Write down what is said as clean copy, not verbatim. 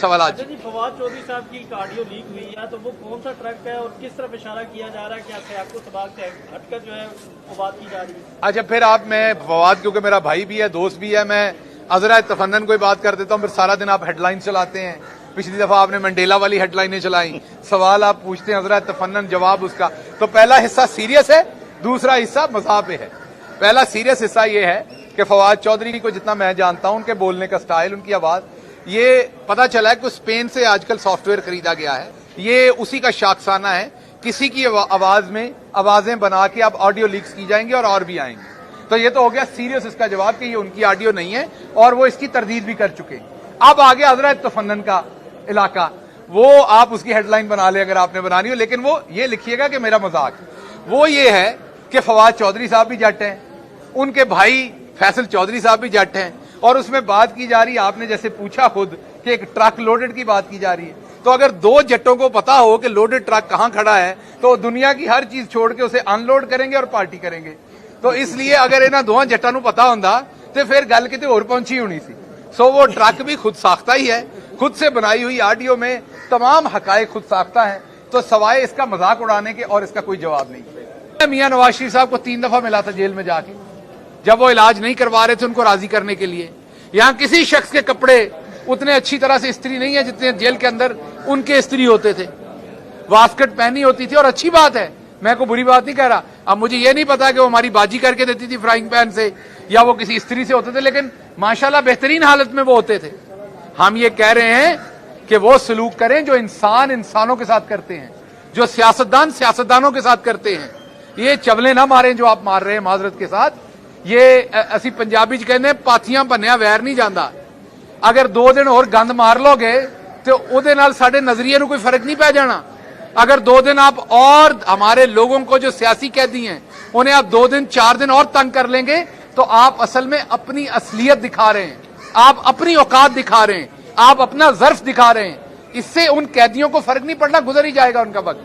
सवाल आज जी फवाद चौधरी साहब की एक ऑडियो लीक हुई है, तो वो कौन सा ट्रक है और किस तरफ इशारा किया जा रहा है, क्या सियाको सबाक से हटकर जो है वो बात की जा रही है? अच्छा, फिर आप मैं फवाद क्योंकि मेरा भाई भी है, दोस्त भी है, मैं अजरा तफन्नन कोई बात कर देता हूँ, फिर सारा दिन आप हेडलाइन चलाते हैं। पिछली दफा आपने मंडेला वाली हेडलाइनें चलाई, सवाल आप पूछते हैं अजरा तफन्नन, जवाब उसका। तो पहला हिस्सा सीरियस है, दूसरा हिस्सा मज़ाक पे है। पहला सीरियस हिस्सा ये है कि फवाद चौधरी को जितना मैं जानता हूं, उनके बोलने का स्टाइल, उनकी आवाज, ये पता चला है कि स्पेन से आजकल सॉफ्टवेयर खरीदा गया है, ये उसी का शाखसाना है। किसी की आवाज में आवाजें बना के अब ऑडियो लीक्स की जाएंगी और भी आएंगे। तो ये तो हो गया सीरियस इसका जवाब कि ये उनकी ऑडियो नहीं है और वो इसकी तरदीद भी कर चुके। अब आगे अजरा तफन्नन का इलाका, वो आप उसकी हेडलाइन बना ले अगर आपने बनानी हो, लेकिन वो ये लिखिएगा कि मेरा मजाक। वो ये है कि फवाद चौधरी साहब भी जट हैं, उनके भाई फैसल चौधरी साहब भी जट हैं, और उसमें बात की जा रही है, आपने जैसे पूछा खुद कि एक ट्रक लोडेड की बात की जा रही है। तो अगर दो जट्टों को पता हो कि लोडेड ट्रक कहां खड़ा है, तो दुनिया की हर चीज छोड़ के उसे अनलोड करेंगे और पार्टी करेंगे। तो इसलिए अगर इन्होंने दोवां जट्टां नूं पता होंदा तो फिर गल किते होर पहुंची होनी सी। सो वो ट्रक भी खुद साख्ता ही है, खुद से बनाई हुई ऑडियो में तमाम हकायक खुद साख्ता है। तो सवाए इसका मजाक उड़ाने के और इसका कोई जवाब नहीं। मियां नवाज शरीफ साहब को 3 दफा मिला था जेल में जाके, जब वो इलाज नहीं करवा रहे थे उनको राजी करने के लिए। यहां किसी शख्स के कपड़े उतने अच्छी तरह से इस्त्री नहीं है जितने जेल के अंदर उनके इस्त्री होते थे। वास्कट पहनी होती थी, और अच्छी बात है, मैं कोई बुरी बात नहीं कह रहा। अब मुझे ये नहीं पता कि वो हमारी बाजी करके देती थी फ्राइंग पैन से या वो किसी इस्त्री से होते थे, लेकिन माशाल्लाह बेहतरीन हालत में वो होते थे। हम ये कह रहे हैं कि वो सलूक करें जो इंसान इंसानों के साथ करते हैं, जो सियासतदान सियासतदानों के साथ करते हैं। ये चवले ना मारें जो आप मार रहे हैं माजरत के साथ। ये असी पंजाबी च कहते हैं पाथियां भन्निया वैर नहीं जाता। अगर 2 दिन और गंद मार लोगे तो ਉਹਦੇ ਨਾਲ साडे नजरिए ਨੂੰ कोई फर्क नहीं पै जाना। अगर 2 दिन आप और हमारे लोगों को जो सियासी कैदी हैं उन्हें आप 2 दिन 4 दिन और तंग कर लेंगे तो आप असल में अपनी असलियत दिखा रहे हैं, आप अपनी औकात दिखा रहे हैं, आप अपना ज़र्फ दिखा रहे हैं। इससे उन कैदियों को फर्क नहीं पड़ना, गुजर ही जाएगा उनका वक्त।